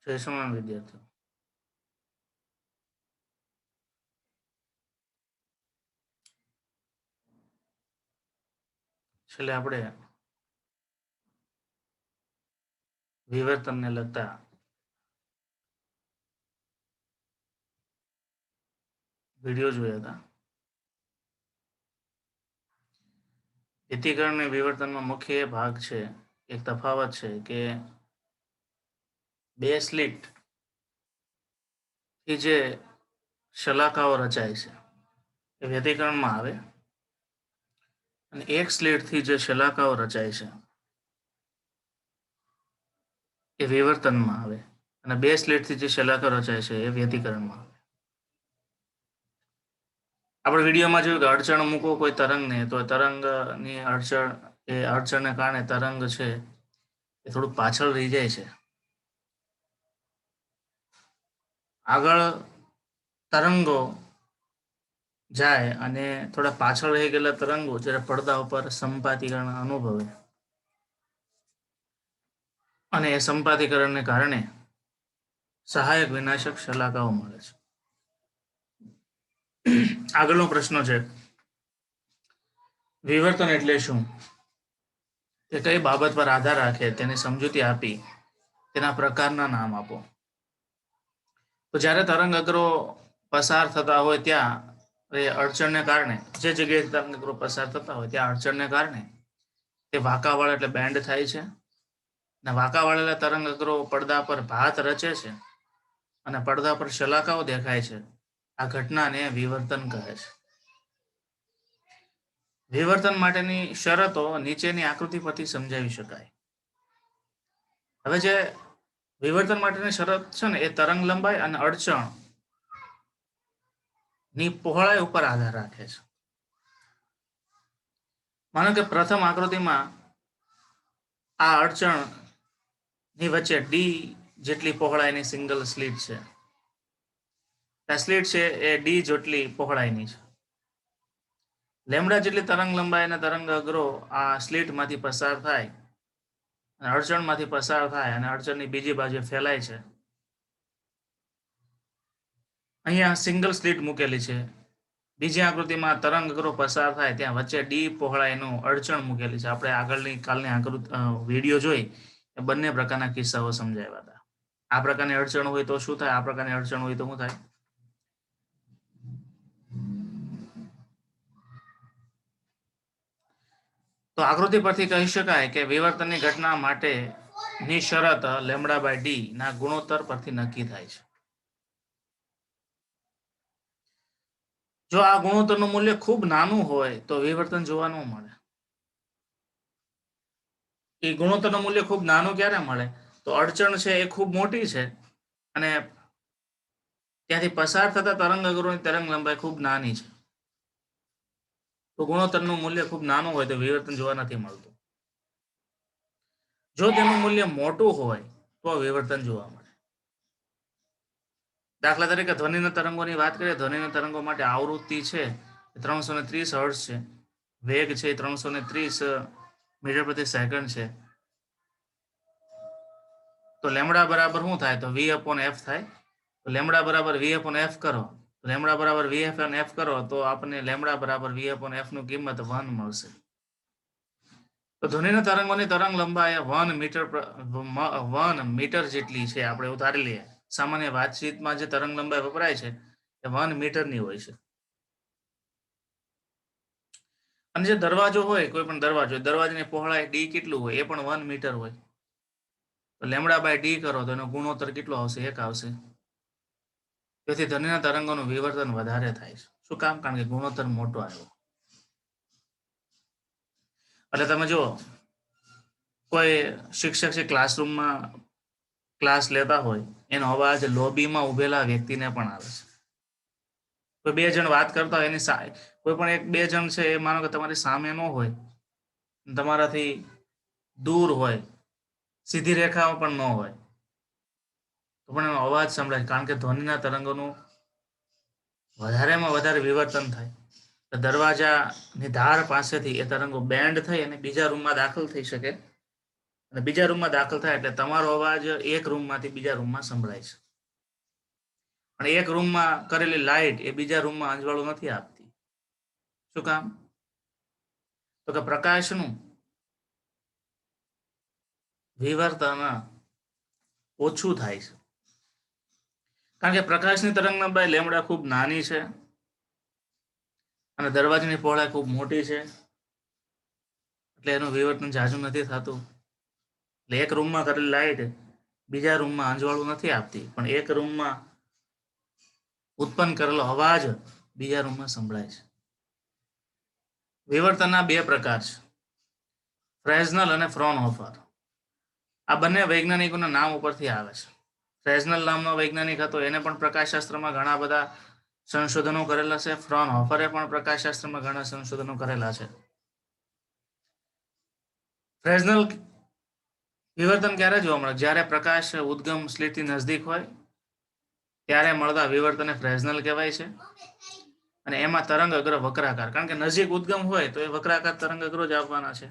જય સ્વામિનારાયણ વિદ્યાર્થીઓ. છેલ્લે આપણે વિવર્તનને લગતા વિડીયો જોયા હતા. વ્યતિકરણ અને વિવર્તનમાં મુખ્ય એ ભાગ છે, એક તફાવત છે કે બે સ્લિટ થી જે શલાકાઓ રચાય છે એ વ્યતિકરણમાં આવે અને એક સ્લિટ થી જે શલાકાઓ રચાય છે એ વિવર્તનમાં આવે અને બે સ્લિટ થી જે શલાકા રચાય છે એ વ્યતિકરણમાં આવે. આપણે વિડીયોમાં જોયું કે અડચણ મૂકો કોઈ તરંગને, તો તરંગની અડચણને કારણે તરંગ છે એ થોડું પાછળ રહી જાય છે. આગળ તરંગો જાય અને થોડા પાછળ રહી ગયેલા તરંગો જ્યારે પડદા ઉપર સંપાતીકરણ અનુભવે અને એ સંપાતીકરણને કારણે સહાયક વિનાશક શલાકાઓ મળે છે. આગળનો પ્રશ્ન છે, વિવર્તન એટલે શું? તે કઈ બાબત પર આધાર રાખે તેની સમજૂતી આપી તેના પ્રકારના નામ આપો. તો જ્યારે તરંગ અગ્રો પસાર થતા હોય ત્યાં અડચણને કારણે જે જગ્યાએ તરંગ અગ્રો પસાર થતા હોય ત્યાં અડચણને કારણે તે વાંકાવાળા એટલે બેન્ડ થાય છે અને વાંકા વાળેલા તરંગ અગ્રો પડદા પર ભાત રચે છે અને પડદા પર શલાકાઓ દેખાય છે. આ ઘટનાને વિવર્તન કહે છે. વિવર્તન માટેની શરતો નીચેની આકૃતિ પરથી સમજાવી શકાય. હવે જે વિવર્તન માટેની શરત છે ને એ તરંગ લંબાઈ અને અડચણ ની પહોળાઈ ઉપર આધાર રાખે છે. માનો કે પ્રથમ આકૃતિમાં આ અડચણ ની વચ્ચે ડી જેટલી પહોળાઈની સિંગલ સ્લિટ છે. આ સ્લિટ છે એ ડી જેટલી પહોળાઈની છે. લેમડા જેટલી તરંગ લંબાઈ અને તરંગ અગ્રો આ સ્લિટમાંથી પસાર થાય અને અડચણમાંથી પસાર થાય અને અડચણની બીજી બાજુ ફેલાય છે. અહીંયા સિંગલ સ્લિટ મૂકેલી છે. બીજી આકૃતિમાં તરંગ અગ્રો પસાર થાય ત્યાં વચ્ચે ડી પહોળાઈનું અડચણ મૂકેલી છે. આપણે આગળની કાલની વિડીયો જોઈ એ બંને પ્રકારના કિસ્સાઓ સમજાવ્યા હતા. આ પ્રકારની અડચણ હોય તો શું થાય, આ પ્રકારની અડચણ હોય તો શું થાય. તો આકૃતિ પરથી કહી શકાય કે વિવર્તનની ઘટના માટેની શરત લેમડા બાય ડી ના ગુણોત્તર પરથી નક્કી થાય છે. જો આ ગુણોત્તરનું મૂલ્ય ખૂબ નાનું હોય તો વિવર્તન જોવા ન મળે. એ ગુણોત્તરનું મૂલ્ય ખૂબ નાનું ક્યારે મળે? તો અડચણ છે એ ખૂબ મોટી છે અને ત્યાંથી પસાર થતા તરંગ અગ્રોની તરંગ લંબાઈ ખૂબ નાની છે. તો ગુણોત્તરનું મૂલ્ય ખૂબ નાનું હોય તો વિવર્તન જોવા નથી મળતું. જો તેનું મૂલ્ય મોટું હોય તો વિવર્તન જોવા મળે. દાખલા તરીકે ધ્વનિના તરંગોની વાત કરીએ. ધ્વનિના તરંગો માટે આવૃત્તિ છે 330 હર્ટ્ઝ છે, વેગ છે 330 મીટર પ્રતિ સેકન્ડ છે. તો લેમડા બરાબર શું થાય? તો V/F થાય. તો લેમડા બરાબર V/F કરો, લેમડા બરાબર V/F કરો તો આપણને લેમડા બરાબર V/F નું કિંમત 1 મળશે. તો ધ્વનિના તરંગોની તરંગ લંબાઈ 1 મીટર જેટલી છે. આપણે એવું ધારી લઈએ. સામાન્ય વાતચીતમાં જે તરંગ લંબાઈ વપરાય છે એ 1 મીટરની હોય છે. અને જે દરવાજો હોય, કોઈ પણ દરવાજાની પહોળાઈ ડી કેટલું હોય? એ પણ 1 મીટર હોય. તો લેમડા બાય ડી કરો તો એનો ગુણોત્તર કેટલો આવશે? 1 આવશે. તેથી ધ્વનિના તરંગોનું વિવર્તન વધારે થાય છે. શું કામ? કારણ કે ગુણોત્તર મોટો આવ્યો. એટલે તમે જુઓ, કોઈ શિક્ષક છે ક્લાસરૂમમાં ક્લાસ લેતા હોય, એનો અવાજ લોબીમાં ઉભેલા વ્યક્તિને પણ આવે છે. કોઈ બે જણ વાત કરતા હોય, એની કોઈ પણ એક બે જણ છે એ માનો કે તમારી સામે ન હોય, તમારાથી દૂર હોય, સીધી રેખામાં પણ ન હોય, તો પણ એનો અવાજ સંભળાય. કારણ કે ધ્વનિના તરંગોનું વધારેમાં વધારે વિવર્તન થાય. દરવાજાની ધાર પાસેથી એ તરંગો બેન્ડ થઈ અને બીજા રૂમમાં દાખલ થઈ શકે અને બીજા રૂમમાં દાખલ થાય એટલે તમારો અવાજ એક રૂમમાંથી બીજા રૂમમાં સંભળાય છે. અને એક રૂમમાં કરેલી લાઇટ એ બીજા રૂમમાં અજવાળું નથી આપતી. શું કામ? તો કે પ્રકાશનું વિવર્તન ઓછું થાય છે. કારણ કે પ્રકાશની તરંગલંબાઈ લેમડા ખૂબ નાની છે અને દરવાજાની પહોળાઈ ખૂબ મોટી છે, એટલે એનું વિવર્તન ઝાઝું નથી થતું. એટલે એક રૂમમાં કરેલી લાઇટ બીજા રૂમમાં અજવાળું નથી આપતી, પણ એક રૂમમાં ઉત્પન્ન કરેલો અવાજ બીજા રૂમમાં સંભળાય છે. વિવર્તનના બે પ્રકાર છે, ફ્રેસ્નલ અને ફ્રોનહોફર. આ બંને વૈજ્ઞાનિકોના નામ ઉપરથી આવે છે. ફ્રેસ્નલ નામનો વૈજ્ઞાનિક હતો, એને પણ પ્રકાશશાસ્ત્રમાં ઘણા બધા સંશોધનો કરેલા છે. ફ્રોનહોફરે પણ પ્રકાશશાસ્ત્રમાં ઘણા સંશોધનો કરેલા છે. ફ્રેસ્નલ વિવર્તન ક્યારે જોવા મળે? જ્યારે પ્રકાશ ઉદ્ગમ સ્લિટથી નજદીક હોય ત્યારે મળતા વિવર્તનને ફ્રેસ્નલ કહેવાય છે. અને એમાં તરંગ અગ્ર વક્રાકાર, કારણ કે નજીક ઉદ્ગમ હોય તો એ વક્રાકાર તરંગ અગ્રો જ આવવાના છે,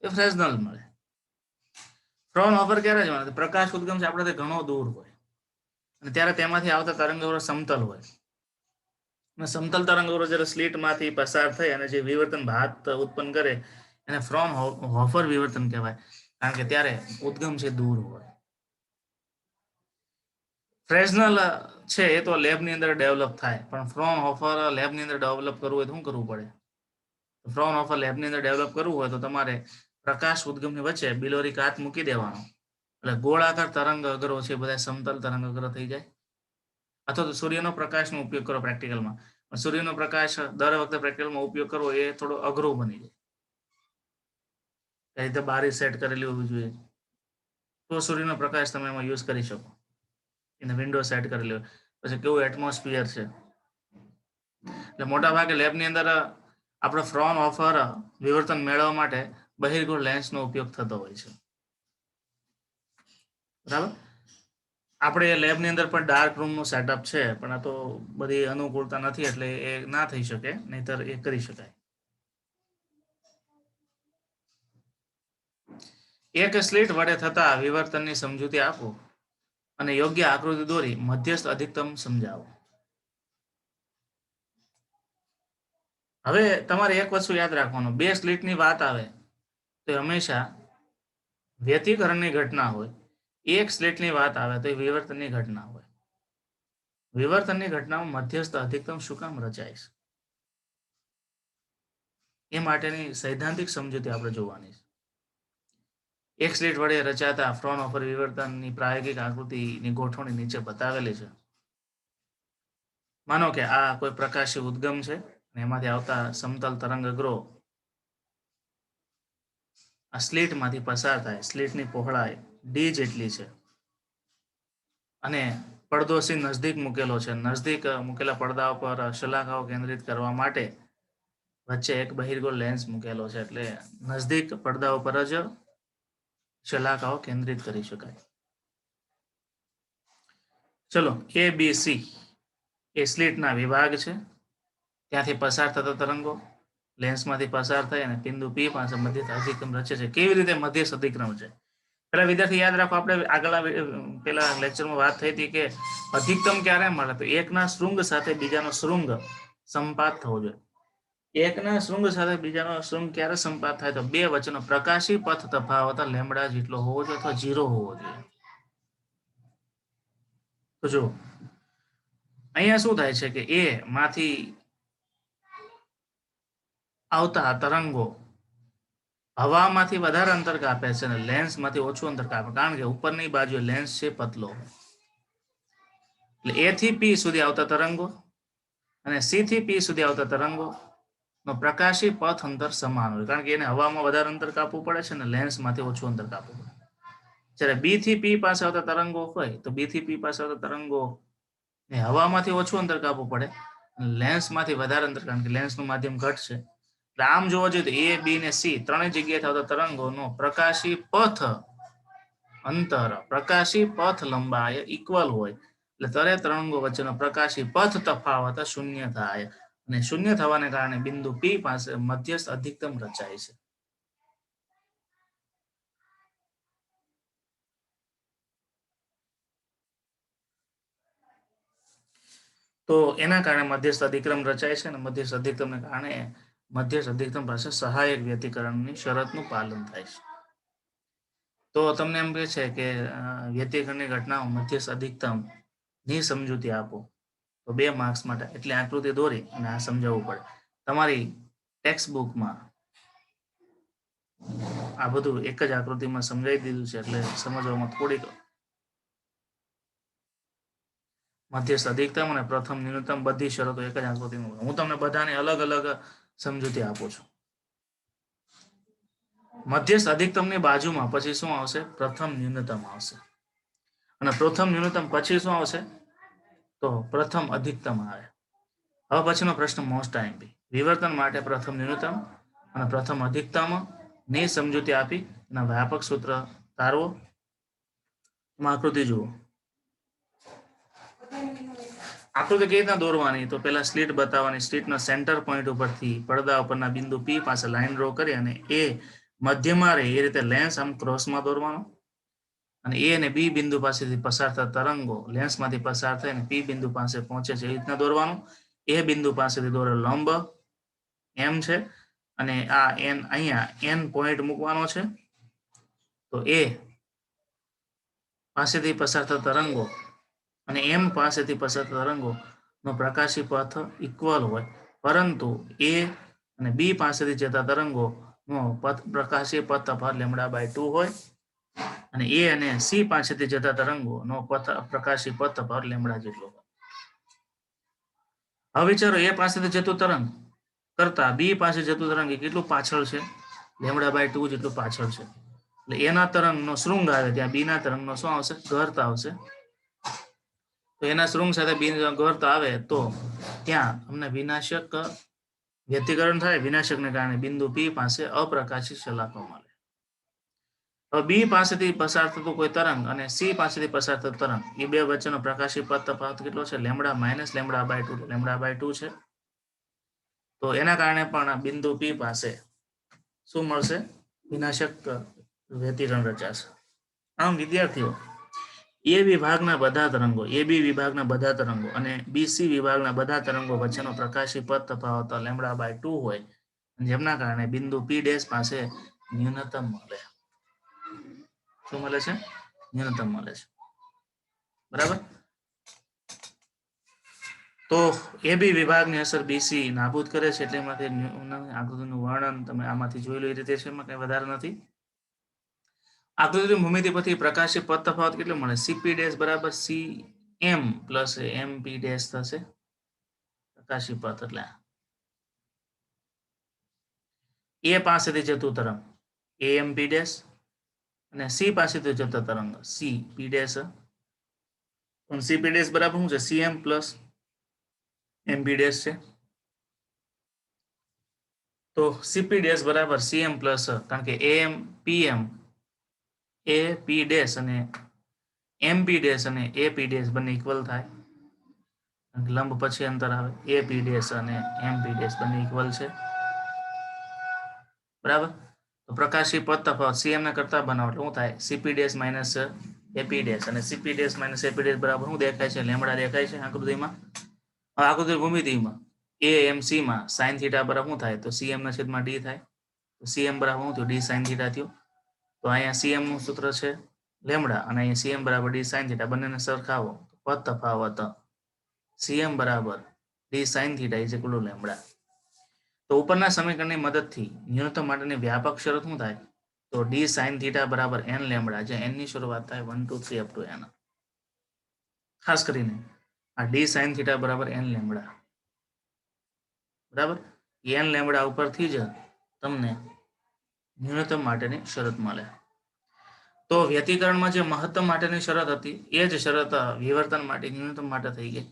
એ ફ્રેસ્નલ મળે. ફ્રોનહોફર ક્યારે જ મળે? પ્રકાશ ઉદ્ગમ છે આપણાથી ઘણો દૂર હોય અને ત્યારે તેમાંથી આવતા તરંગ અગ્રો સમતલ હોય. અને સમતલ તરંગ અગ્રો જ્યારે સ્લિટમાંથી પસાર થઈ અને જે વિવર્તન ભાત ઉત્પન્ન કરે એને ફ્રોનહોફર વિવર્તન કહેવાય, કારણ કે ત્યારે ઉદ્ગમ છે દૂર હોય. ફ્રેસ્નલ છે એ તો લેબની અંદર ડેવલપ થાય, પણ ફ્રોનહોફર લેબની અંદર ડેવલપ કરવું હોય તો શું કરવું પડે? ફ્રોનહોફર લેબની અંદર ડેવલપ કરવું હોય તો તમારે પ્રકાશ ઉદ્ગમની વચ્ચે બિલોરી કાચ મૂકી દેવાનો, એટલે ગોળાકાર તરંગ અગ્રો છે બધા સમતલ તરંગ અગ્ર થઈ જાય. અથવા તો સૂર્યનો પ્રકાશનો ઉપયોગ કરો પ્રેક્ટિકલમાં. સૂર્યનો પ્રકાશ દર વખતે પ્રેક્ટિકલમાં ઉપયોગ કરવો એ થોડો અઘરો બની જાય. એ રીતે બારી સેટ કરેલી હોવી જોઈએ તો સૂર્યનો પ્રકાશ તમે એમાં યુઝ કરી શકો. એને વિન્ડો સેટ કરેલી હોય, પછી કેવું એટમોસ્ફિયર છે. એટલે મોટા ભાગે લેબની અંદર આપણે ફ્રોનહોફર વિવર્તન મેળવવા માટે બહિર્ગોળ લેન્સનો ઉપયોગ થતો હોય છે. બરાબર. આપણે લેબની અંદર પણ ડાર્ક રૂમનું સેટઅપ છે, પણ આ તો બધી અનુકૂળતા નથી એટલે એ ના થઈ શકે, નહીતર એ કરી શકાય. એક સ્લિટ વડે થતા વિવર્તનની સમજૂતી આપો અને યોગ્ય આકૃતિ દોરી મધ્યસ્થ અધિકતમ સમજાવો. હવે તમારે એક વસ્તુ યાદ રાખવાનું, બે સ્લિટની વાત આવે તો હંમેશા વ્યતિકરણની ઘટના હોય. એક સ્લિટની વાત આવે તો એ વિવર્તનની ઘટના હોય. વિવર્તનની ઘટનામાં મધ્યસ્થ અધિકતમ શું કામ રચાય છે એ માટેની સૈદ્ધાંતિક સમજૂતી આપણે જોવાની છે. એક સ્લિટ વડે રચાતા ફ્રોનહોફર વિવર્તનની પ્રાયોગિક આકૃતિની ગોઠવણી નીચે બતાવેલી છે. માનો કે આ કોઈ પ્રકાશી ઉદ્ગમ છે અને એમાંથી આવતા સમતલ તરંગ અગ્રો આ સ્લિટમાંથી પસાર થાય. સ્લિટની પહોળાઈ ડી જેટલી છે અને પડદો સી નજદીક મૂકેલો છે. નજદીક મૂકેલા પડદા ઉપર શલાકાઓ કેન્દ્રિત કરવા માટે વચ્ચે એક બહિર્ગોળ લેન્સ મૂકેલો છે, એટલે નજદીક પડદા ઉપર જ શલાકાઓ કેન્દ્રિત કરી શકાય. ચલો, એ બી સી એ સ્લિટના વિભાગ છે. ત્યાંથી પસાર થતા તરંગો લેન્સમાંથી પસાર થઈ અને બિંદુ પી પાસે મધ્યસ્થ અધિક્રમ રચે છે. કેવી રીતે મધ્યસ્થ અધિક્રમ છે? પેલા વિદ્યાર્થી યાદ રાખો, આપણે આગળ પેલા લેક્ચરમાં વાત થઈ હતી કે અધિકતમ ક્યારે મળે? તો એકના શૃંગ સાથે બીજાનો શૃંગ સંપાત થવો જોઈએ. એકના શૃંગ સાથે બીજાનો શૃંગ ક્યારે સંપાત થાય? તો બે વચ્ચેનો પ્રકાશી પથ તફાવત લેમડા જેટલો હોવો જોઈએ અથવા 0 હોવો જોઈએ. તો જો અહીંયા શું થાય છે કે એ માંથી આવતા તરંગો હવામાંથી વધારે અંતર કાપે છે અને લેન્સમાંથી ઓછું અંતર કાપે, કારણ કે ઉપરની બાજુ લેન્સ છે પતલો. એટલે એ થી પી સુધી આવતા તરંગો અને સી થી પી સુધી આવતા તરંગો નો પ્રકાશી પથ અંતર સમાન હોય, કારણ કે એને હવામાં વધારે અંતર કાપવું પડે છે અને લેન્સમાંથી ઓછું અંતર કાપવું પડે. જ્યારે બી થી પી પાસે આવતા તરંગો હોય તો બી થી પી પાસે આવતા તરંગો ને હવામાંથી ઓછું અંતર કાપવું પડે, લેન્સમાંથી વધારે અંતર, કારણ કે લેન્સનું માધ્યમ ઘટશે. આમ જોવા જોઈએ તો એ, બી ને સી ત્રણેય જગ્યાએ આવતા તરંગોનો પ્રકાશી પથ અંતર, પ્રકાશી પથ લંબાઈ ઇક્વલ હોય, એટલે દરેક તરંગો વચ્ચેનો પ્રકાશી પથ તફાવત શૂન્ય થાય અને શૂન્ય થવાને કારણે બિંદુ પી પાસે મધ્યસ્થ અધિકતમ રચાય છે. તો એના કારણે મધ્યસ્થ અધિક્રમ રચાય છે અને મધ્યસ્થ અધિક્રમને કારણે મધ્યસ્થ અધિક્રમ પાસે સહાયક વ્યતિકરણની શરતનું પાલન થાય છે. તો તમને એમ કહે છે કે વ્યતિકરણની ઘટનાઓ મધ્યસ્થ અધિકતમ ની સમજૂતી આપો, તો 2 માર્ક્સ માટે એટલે આકૃતિ દોરી અને આ સમજાવવું પડે. તમારી ટેક્સ્ટ બુકમાં આ બધું એક જ આકૃતિમાં સમજાવી દીધું છે એટલે સમજવામાં થોડીક મધ્યસ્થ અધિકતમ અને પ્રથમ ન્યૂનતમ બધી શરતો એક જ આકૃતિમાં. હું તમને બધાની અલગ અલગ સમજૂતી આપું છું. મધ્યસ્થ અધિકતમની બાજુમાં પછી શું આવશે? પ્રથમ ન્યૂનતમ આવશે અને પ્રથમ ન્યૂનતમ પછી શું આવશે? તો પ્રથમ અધિકતમ આવે. હવે પછીનો પ્રશ્ન મોસ્ટ આઈએમપી. વિવર્તન માટે પ્રથમ ન્યૂનતમ અને પ્રથમ અધિકતમ ની સમજૂતી આપી અને વ્યાપક સૂત્ર તારવો. આકૃતિ જુઓ. આકૃતિ કેવી રીતના દોરવાની? તો પહેલા સ્લીટ બતાવવાની. સ્લીટના સેન્ટર પોઈન્ટ ઉપરથી પડદા ઉપરના બિંદુ P પાસે લાઈન ડ્રો કરી અને એ મધ્યમાં રહે એ રીતે લેન્સ આમ ક્રોસમાં દોરવાનો અને એ અને બી બિંદુ પાસેથી પસાર થતા તરંગો લેન્સમાંથી પસાર થઈને P બિંદુ પાસે પહોંચે છે એ રીતના દોરવાનું. એ બિંદુ પાસેથી દોરેલો લંબ M છે અને આ N અહીંયા N પોઈન્ટ મૂકવાનો છે. તો એ પાસેથી પસાર થતા તરંગો અને M પાસેથી પસાર થતા તરંગો નો પ્રકાશી પથ ઇક્વલ હોય, પરંતુ એ અને બી પાસેથી જતા તરંગો નો પ્રકાશી પથ તફાવત λ/2 હોય અને એ અને સી પાસેથી જતા તરંગો નો પ્રકાશી પથ તફાવત λ જેટલો હોય. હવે વિચારો એ પાસેથી જતું તરંગ કરતા બી પાસે જતું તરંગ એ કેટલું પાછળ છે? λ/2 જેટલું પાછળ છે. એટલે એના તરંગનો શૃંગ આવે ત્યાં બીના તરંગનો શું આવશે? ગર્ત આવશે. તો એના શૃંગ સાથે બી ગર્ત આવે તો ત્યાં અમને વિનાશક વ્યતિકરણ થાય. વિનાશકને કારણે બિંદુ P પાસે અપ્રકાશિત સલાખો મળે. હવે બી પાસેથી પસાર થતું કોઈ તરંગ અને સી પાસેથી પસાર થતું તરંગ એ બે વચ્ચેનો પ્રકાશી પથ તફાવત કેટલો છે? λ - λ/2. λ/2 છે. તો એના કારણે પણ બિંદુ P પાસે શું મળશે? વિનાશક વ્યતિકરણ રચાશે. આમ વિદ્યાર્થીઓ, એ વિભાગના બધા તરંગો, એ બી વિભાગના બધા તરંગો અને બીસી વિભાગના બધા તરંગો વચ્ચેનો પ્રકાશી પથ તફાવત λ/2 હોય, જેમના કારણે બિંદુ P ડેશ પાસે ન્યૂનતમ મળે. શું મળે છે? ન્યૂનતમ મળે છે. બરાબર. તો એ બી વિભાગની અસર બીસી નાબૂદ કરે છે. એટલે એમાંથી આકૃતિનું વર્ણન તમે આમાંથી જોઈ લો એ રીતે છે, એમાં કંઈ વધારે નથી. આકૃતિની ભૂમિતિ પરથી પ્રકાશી પથ તફાવત કેટલો મળે? સીપી ડેશ બરાબર CM પ્લસ MP ડેશ થશે. પ્રકાશી પથ એટલે એ પાસેથી જતું તરંગ AMP ડેશ અને સી પાસેથી જતો તરંગ CP ડેશ. CP ડેશ બરાબર શું છે? CM પ્લસ MP ડેશ છે. તો CP ડેશ બરાબર CM પ્લસ, કારણ કે AM PM AP ડેશ અને MP ડેશ અને AP ડેશ બંને ઇક્વલ થાય. લંબ પછી અંતર આવે. AP ડેશ અને MP ડેશ બંને ઇક્વલ છે. બરાબર. તો પ્રકાશી પથ તફાવત CM ને કરતા બનાવો એટલે શું થાય? CP dash minus AP dash અને CP dash minus AP dash બરાબર શું દેખાય છે? લેમ્બડા દેખાય છે આકૃતિમાં. આકૃતિ ભૂમિતિમાં AMC માં sin થીટા બરાબર શું થાય? તો CM ના છેદમાં D થાય. તો CM બરાબર શું થયું? D sin થીટા થયું. તો અહીંયા CM નું સૂત્ર છે લેમ્બડા અને અહીંયા CM બરાબર D sin થીટા. બંનેને સરખાવો. પથ તફાવત CM બરાબર D sin theta is equal to lambda. તો ઉપરના સમીકરણની મદદથી ન્યૂનતમ માટેની વ્યાપક શરત શું થાય? તો D sin થીટા બરાબર n લેમ્બડા, જે n ની શરૂઆત થાય 1 2 3 અપ ટુ n. ખાસ કરીને આ D sin થીટા બરાબર n લેમ્બડા. બરાબર. n લેમ્બડા ઉપરથી જ તમને ન્યૂનતમ માટેની શરત મળે. તો વ્યતિકરણમાં જે મહત્તમ માટેની શરત હતી એ જ શરત વિવર્તન માટે ન્યૂનતમ માટે થઈ ગઈ.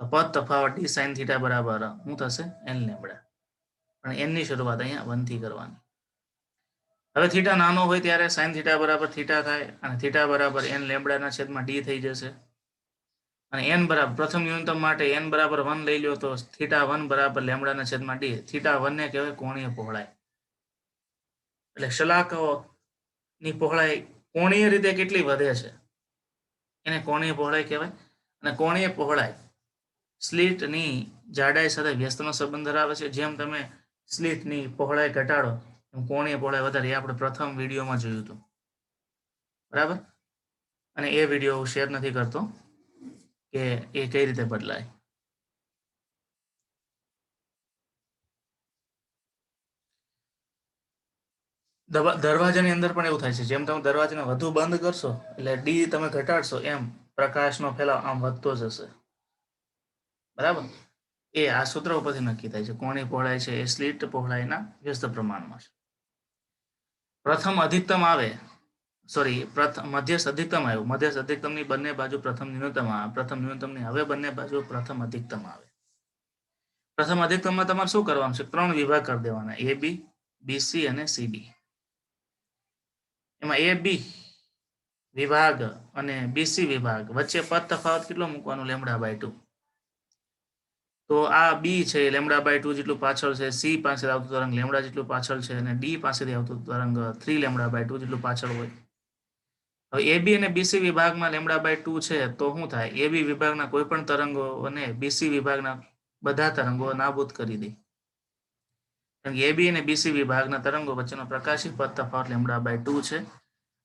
તો પદ તફાવત D sin થીટા બરાબર શું થશે? n lambda. પણ n ની શરૂઆત અહીંયા 1 થી કરવાની. હવે થીટા નાનો હોય ત્યારે sin થીટા બરાબર થીટા થાય અને થીટા બરાબર n લેમ્બડાના છેદમાં D થઈ જશે. અને n બરાબર પ્રથમ ન્યૂનતમ માટે n બરાબર 1 લઈ લ્યો તો થીટા 1 બરાબર લેમ્બડાના છેદમાં D. થીટા 1 ને કહેવાય કોણીય પહોળાઈ. એટલે સલાખની પહોળાઈ કોણીય રીતે કેટલી વધે છે એને કોણીય પહોળાઈ કહેવાય. અને કોણીય પહોળાઈ સ્લિટની જાડાઈ સાથે વ્યસ્તનો સંબંધ ધરાવે છે. જેમ તમે સ્લિટની પહોળાઈ ઘટાડો એમ કોણીય પહોળાઈ વધારે, એ આપણે પ્રથમ વિડીયોમાં જોયું હતું, બરાબર. અને એ વિડીયો હું શેર નથી કરતો કે એ કઈ રીતે બદલાય. દરવાજાની અંદર પણ એવું થાય છે. જેમ તમે દરવાજાને વધુ બંધ કરશો એટલે ડી તમે ઘટાડશો એમ પ્રકાશનો ફેલાવ આમ વધતો જશે, બરાબર. એ આ સૂત્ર ઉપરથી નક્કી થાય છે. કોણી પહોળાઈ છે એ સ્લિટ પહોળાઈના વ્યસ્ત પ્રમાણમાં છે. પ્રથમ અધિકતમ આવે, સોરી, મધ્યસ્થ અધિકતમ આવ્યું. મધ્યસ્થ અધિકતમની બંને બાજુ પ્રથમ ન્યૂનતમ આવે. પ્રથમ ન્યૂનતમની હવે બંને બાજુ પ્રથમ અધિકતમ આવે. પ્રથમ અધિકતમમાં તમારે શું કરવાનું છે? 3 વિભાગ કરી દેવાના, એ બી, બીસી અને સીડી. એમાં એ બી વિભાગ અને બીસી વિભાગ વચ્ચે પદ તફાવત કેટલો મૂકવાનો? λ/2. તો આ બી છે λ/2 જેટલું પાછળ છે, સી પાસે આવતું તરંગ લેમડા જેટલું પાછળ છે, અને ડી પાસેથી આવતું તરંગ 3 λ/2 જેટલું પાછળ હોય. હવે એ બી અને બીસી વિભાગમાં λ/2 છે તો શું થાય? એ બી વિભાગના કોઈ પણ તરંગો અને બીસી વિભાગના બધા તરંગો નાબૂદ કરી દે. કારણ કે એ બી અને બીસી વિભાગના તરંગો વચ્ચેનો પ્રકાશી પદ તફાવત λ/2 છે.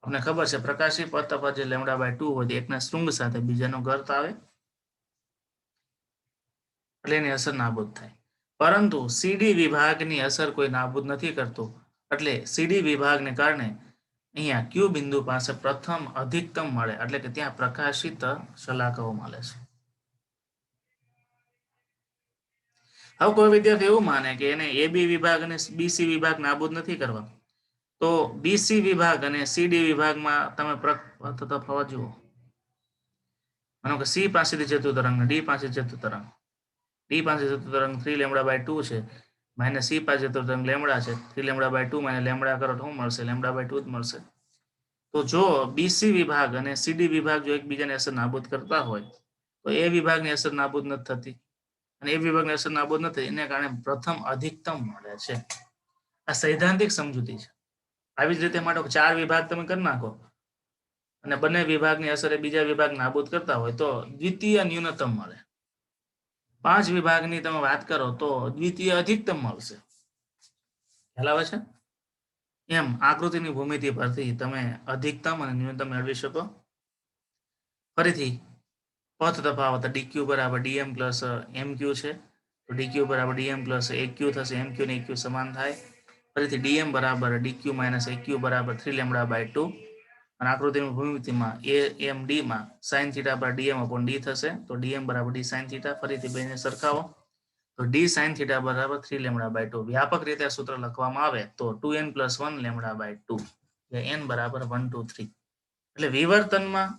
આપણે ખબર છે પ્રકાશી પદ તફાવત જે λ/2 હોય એકના શૃંગ સાથે બીજાનો ઘર્ત આવે એટલે એની અસર નાબૂદ થાય. પરંતુ સીડી વિભાગની અસર કોઈ નાબૂદ નથી કરતો. એટલે સીડી વિભાગને કારણે અહીંયા ક્યુ બિંદુ પાસે પ્રથમ અધિકતમ મળે, એટલે કે ત્યાં પ્રકાશિત શલાકાઓ મળે છે. હવે કોઈ વિદ્યાર્થી એવું માને કે એને એ બી વિભાગ અને બીસી વિભાગ નાબૂદ નથી કરવા, તો બીસી વિભાગ અને સીડી વિભાગમાં તમે તફાવત જુઓ. માનો કે સી પાસેથી જતું તરંગ, ડી પાસે જતું તરંગ. ડી પાસે જતું તરંગ 3 λ/2 છે, માઇનસ સી પાસે જતું તરંગ લેમડા છે. 3 λ/2 માઇનસ લેમડા કરો તો શું મળશે? λ/2 જ મળશે. તો જો બીસી વિભાગ અને સીડી વિભાગ જો એકબીજાની અસર નાબૂદ કરતા હોય તો એ વિભાગની અસર નાબૂદ નથી થતી, અને એ વિભાગની અસર નાબૂદ નથી એને કારણે પ્રથમ અધિકતમ મળે છે. આ સૈદ્ધાંતિક સમજૂતી છે. આવી જ રીતે માટે 4 વિભાગ તમે કરી નાખો અને બંને વિભાગની અસર એ બીજા વિભાગ નાબૂદ કરતા હોય તો દ્વિતીય ન્યૂનતમ મળે. 5 વિભાગની તમે વાત કરો તો દ્વિતીય અધિકતમ મળશે. ખ્યાલ આવે છે? એમ આકૃતિની ભૂમિતિ પરથી તમે અધિકતમ અને ન્યૂનતમ મેળવી શકો. ફરીથી પથ તફાવત ડીક્યુ બરાબર ડીએમ પ્લસ એમક્યુ છે, તો ડીક્યુ બરાબર ડીએમ પ્લસ એક્યુ થશે. એમક્યુ ને એક્યુ સમાન થાય. ફરીથી ડીએમ બરાબર ડીક્યુ માઇનસ એક્યુ બરાબર 3 λ/2. અને આકૃતિની ભૂમિતિમાં એ એમ ડીમાં સાઇન થીટા પર ડીએમ અપોન ડી થશે, તો ડીએમ બરાબર ડી સાઇન થીટા. ફરીથી બેને સરખાવો તો ડી સાઇન થીટા બરાબર 3 λ/2. વ્યાપક રીતે આ સૂત્ર લખવામાં આવે તો 2n + 1 λ/2, n બરાબર 1 2 3. એટલે વિવર્તનમાં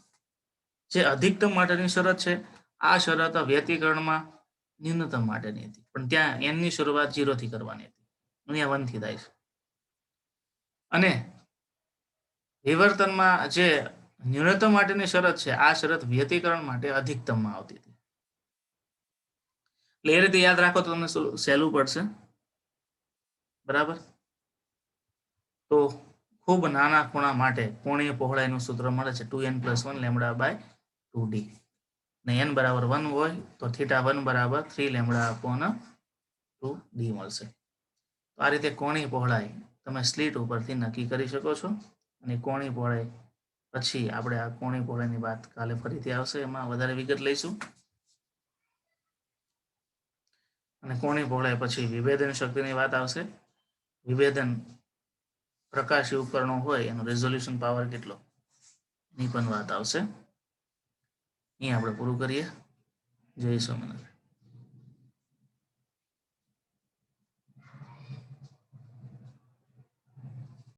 જે અધિકતમ માટેની શરત છે આ શરત વ્યતિકરણમાં ન્યૂનતમ માટેની હતી, પણ ત્યાં n ની શરૂઆત 0 થી કરવાની હતી, અહીંયા 1 થી થાય છે. અને વિવર્તનમાં જે ન્યૂનતમ માટેની શરત છે આ શરત વ્યતિકરણ માટે અધિકતમમાં આવતી હતી. એટલે એ રીતે યાદ રાખો તો તમને સહેલું પડશે, બરાબર. તો ખૂબ નાના ખૂણા માટે કોણીય પહોળાઈનું સૂત્ર મળે છે 2n + 1 λ/2d. ને n બરાબર 1 હોય તો θ1 બરાબર 3 λ/2d મળશે. તો આ રીતે કોણીય પહોળાઈ તમે સ્લિટ ઉપરથી નક્કી કરી શકો છો. અને કોણીય પહોળાઈ પછી આપણે આ કોણીય પહોળાઈની વાત કાલે ફરીથી આવશે, એમાં વધારે વિગત લઈશું. અને કોણીય પહોળાઈ પછી વિભેદન શક્તિની વાત આવશે. વિભેદન પ્રકાશી ઉપકરણો હોય એનો રેઝોલ્યુશન પાવર કેટલો ની પણ વાત આવશે. અહીં આપણે પૂરું કરીએ. જય સ્વામિનારાયણ.